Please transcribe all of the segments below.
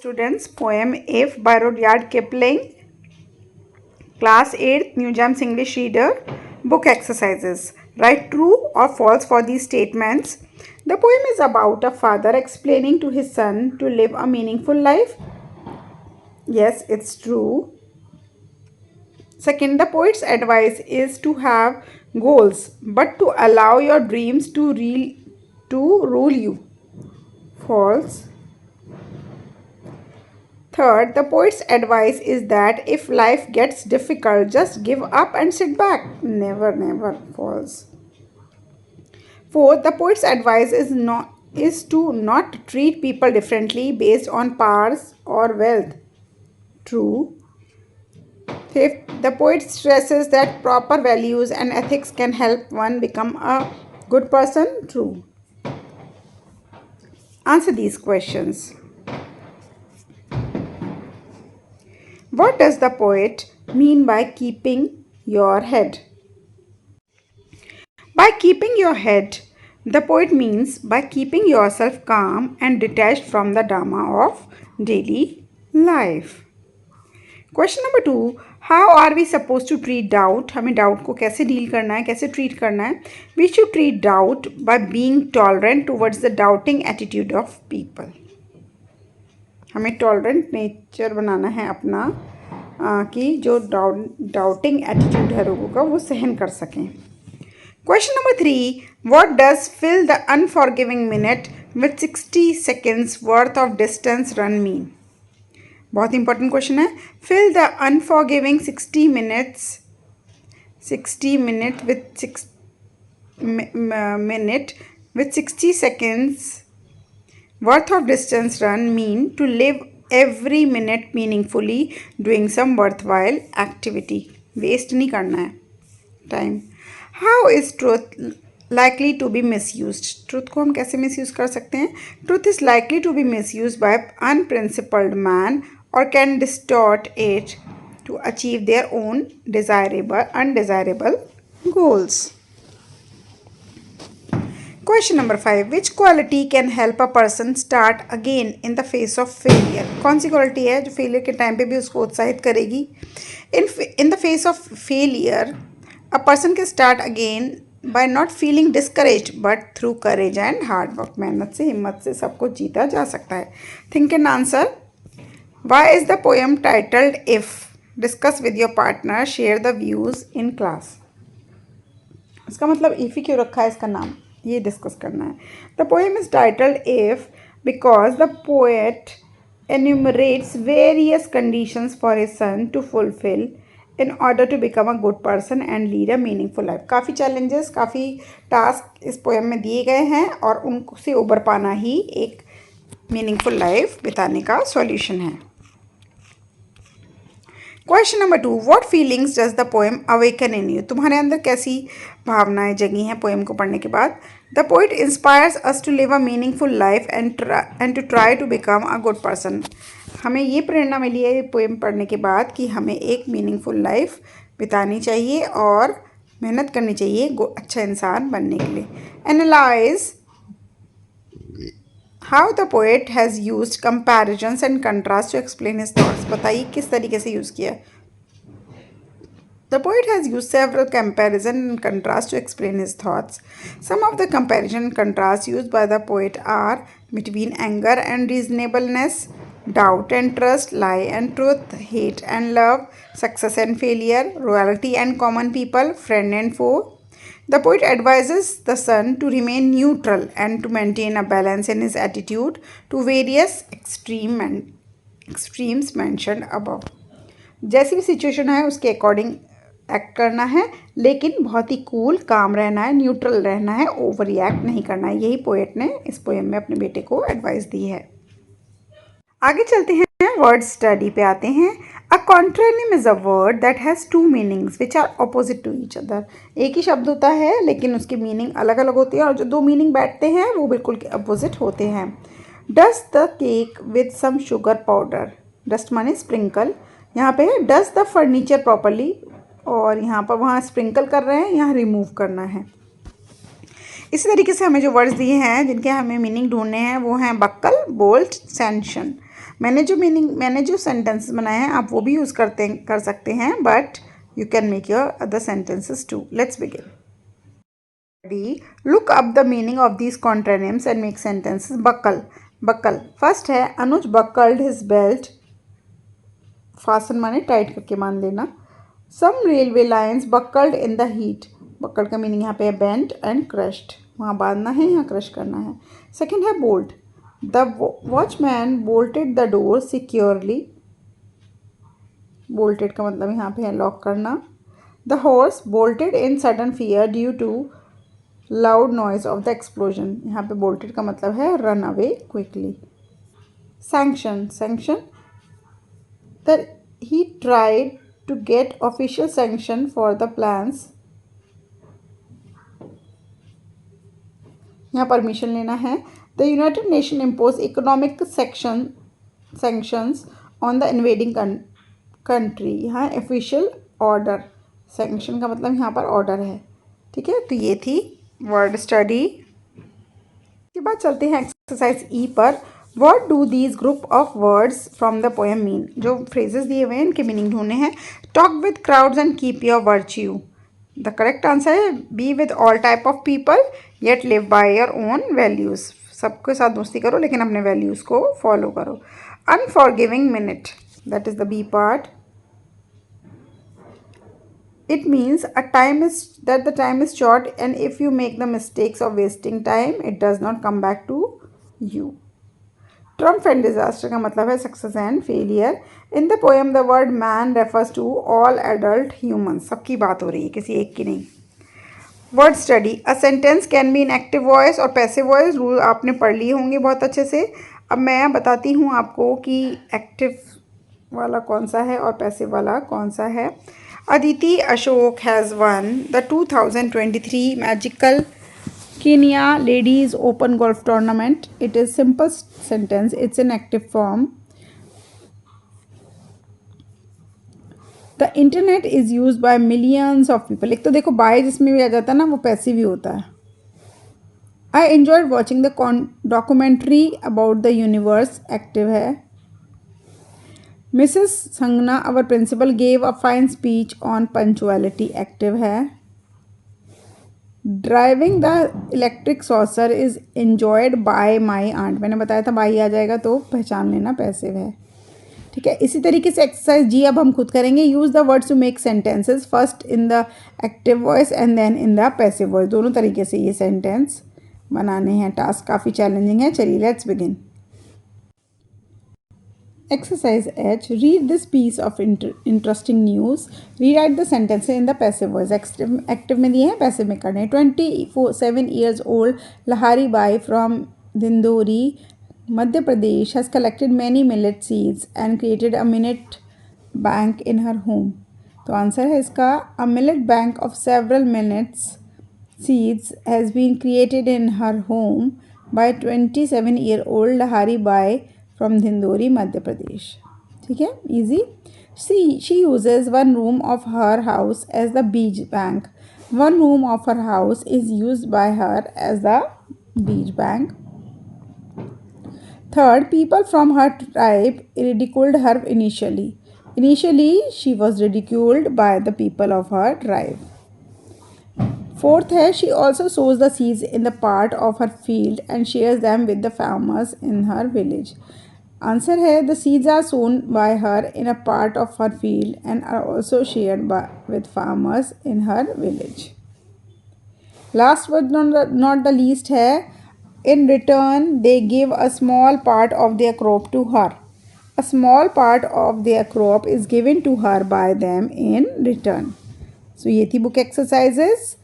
Students, poem If by Rudyard Kipling, Class 8th, New Gems English Reader, Book Exercises. Write true or false for these statements. The poem is about a father explaining to his son to live a meaningful life. Yes, it's true. Second, the poet's advice is to have goals, but to allow your dreams to rule you. False. Third, the poet's advice is that if life gets difficult, just give up and sit back. Never, never. False. Fourth, the poet's advice is to not treat people differently based on powers or wealth. True. Fifth, the poet stresses that proper values and ethics can help one become a good person. True. Answer these questions. What does the poet mean by keeping your head? By keeping your head, the poet means by keeping yourself calm and detached from the drama of daily life. Question number 2, how are we supposed to treat doubt? हमें doubt को कैसे deal करना है, कैसे treat करना है? We should treat doubt by being tolerant towards the doubting attitude of people. हमें tolerant nature बनाना है अपना कि जो डाउटिंग एटीट्यूड है लोगों का वो सहन कर सकें. Question number 3, what does fill the unforgiving minute with 60 seconds worth of distance run mean? बहुत इंपॉर्टेंट क्वेश्चन है. Fill the unforgiving 60 minute with 60 seconds worth of distance run mean to live every minute meaningfully doing some worthwhile activity. Waste नहीं करना है time. How is truth likely to be misused? Truth को हम कैसे misuse कर सकते हैं? Truth is likely to be misused by unprincipled man or can distort it to achieve their own undesirable goals. Question number 5, which quality can help a person start again in the face of failure? कौन सी quality है जो failure के time पे भी उसको उत्साहित करेगी? In the face of failure, a person can start again by not feeling discouraged but through courage and hard work. मेहनत से, हिम्मत से सब कुछ जीता जा सकता है. Think and answer. Why is the poem titled If? Discuss with your partner. Share the views in class. इसका मतलब if ही क्यों रखा है इसका नाम, ये डिस्कस करना है. The poem is titled if because the poet enumerates various conditions for his son to fulfill in order to become a good person and lead a meaningful life. काफ़ी challenges, काफ़ी टास्क इस poem में दिए गए हैं और उनसे उबर पाना ही एक मीनिंगफुल लाइफ बिताने का सॉल्यूशन है. Question number 2, what feelings does the poem awaken in you? तुम्हारे अंदर कैसी भावनाएं जगी हैं पोएम को पढ़ने के बाद? The poet inspires us to live a meaningful life and to try to become a good person. हमें ये प्रेरणा मिली है पोएम पढ़ने के बाद कि हमें एक मीनिंगफुल लाइफ बितानी चाहिए और मेहनत करनी चाहिए अच्छा इंसान बनने के लिए. Analyse how the poet has used comparisons and contrast to explain his thoughts. बताइए किस तरीके से यूज़ किया. The poet has used several comparison and contrast to explain his thoughts. Some of the comparison and contrast used by the poet are between anger and reasonableness, doubt and trust, lie and truth, hate and love, success and failure, royalty and common people, friend and foe. The poet advises the son to remain neutral and to maintain a balance in his attitude to various extremes mentioned above. जैसी भी situation है उसके according act करना है, लेकिन बहुत ही cool काम रहना है, न्यूट्रल रहना है, ओवर रिएक्ट नहीं करना है. यही पोएट ने इस पोएम में अपने बेटे को एडवाइस दी है. आगे चलते हैं, वर्ड स्टडी पे आते हैं. A contronym is a word that has two meanings which are opposite to each other. एक ही शब्द होता है लेकिन उसकी मीनिंग अलग अलग होती है और जो दो मीनिंग बैठते हैं वो बिल्कुल अपोजिट होते हैं. Dust the cake with some sugar powder. Dust माने स्प्रिंकल. यहाँ पे डज द फर्नीचर प्रॉपरली और यहाँ पर वहाँ स्प्रिंकल कर रहे हैं, यहाँ रिमूव करना है. इसी तरीके से हमें जो वर्ड्स दिए हैं जिनके हमें मीनिंग ढूंढने हैं वो हैं बक्कल, बोल्ट, सैंक्शन. मैंने जो सेंटेंसेस बनाए हैं आप वो भी यूज़ कर सकते हैं, but you can make your other sentences too. Let's begin. Look up the meaning of these contronyms and make sentences. Buckle. Buckle. First है अनुज buckled his belt. फासन माने टाइट करके मान लेना. Some railway lines buckled in the heat. Buckled का meaning यहाँ पे है bent and crushed. वहाँ बांधना है, यहाँ क्रश करना है. सेकेंड है bolt. The watchman bolted the door securely. Bolted का मतलब यहाँ पे है लॉक करना. The horse bolted in sudden fear due to loud noise of the explosion. यहाँ पे bolted का मतलब है run away quickly. Sanction. That he tried to get official sanction for the plans. यहाँ परमिशन लेना है. The United Nations imposed economic sanctions on the invading country. यहाँ official order. Sanction का मतलब यहाँ पर order है. ठीक है, तो ये थी वर्ड स्टडी. इसके बाद चलते हैं एक्सरसाइज ई पर. What do these group of words from the poem mean. जो फ्रेजेस दिए हुए हैं इनके मीनिंग ढूंढने हैं. Talk with crowds and keep your virtue. The correct answer है B with all type of people yet live by your own values. सबके साथ दोस्ती करो लेकिन अपने वैल्यूज़ को फॉलो करो. Unforgiving minute, that is the B part. It means that the time is short, and if you make the mistakes of wasting time, it does not come back to you. Triumph and disaster का मतलब है success and failure. In the poem, the word man refers to all adult humans. सबकी बात हो रही है, किसी एक की नहीं. Word study. A sentence can be in active voice और passive voice. रूल आपने पढ़ लिए होंगे बहुत अच्छे से. अब मैं बताती हूँ आपको कि एक्टिव वाला कौन सा है और पैसिव वाला कौन सा है. Aditi Ashok has won the 2023 Magical Kenya Ladies Open Golf Tournament. It is simple sentence. It's in active form. The internet is used by millions of people. एक तो देखो by जिसमें भी आ जाता है ना वो पैसिव ही होता है. I enjoyed watching the documentary about the universe. Active है. Mrs. Sangna, our principal, gave a fine speech on punctuality. Active है. Driving the electric saucer is enjoyed by my aunt. मैंने बताया था by आ जाएगा तो पहचान लेना पैसिव है. ठीक है, इसी तरीके से एक्सरसाइज जी अब हम खुद करेंगे. Use the words to make sentences first in the active voice and then in the passive voice. दोनों तरीके से ये सेंटेंस बनाने हैं. टास्क काफ़ी चैलेंजिंग है. चलिए let's begin. Exercise H. Read this piece of interesting news. Rewrite the sentences in the passive voice. Active में दिए हैं, passive में करने. 27 years old Lahari Bai from Dindori, Madhya Pradesh has collected many millet seeds and created a millet bank in her home. तो answer है इसका a millet bank of several millets seeds has been created in her home by 27-year-old Lahari Bai from Dindori, Madhya Pradesh. ठीक है, easy. She uses one room of her house as the beach bank. One room of her house is used by her as the beach bank. Third, people from her tribe ridiculed her initially. Initially, she was ridiculed by the people of her tribe. Fourth है she also sows the seeds in the part of her field and shares them with the farmers in her village. Answer है the seeds are sown by her in a part of her field and are also shared with farmers in her village. Last but not the least है in return they give a small part of their crop to her. A small part of their crop is given to her by them in return. So ये थी book exercises.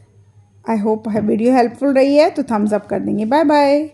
I hope video helpful रही है तो thumbs up कर देंगे. Bye bye.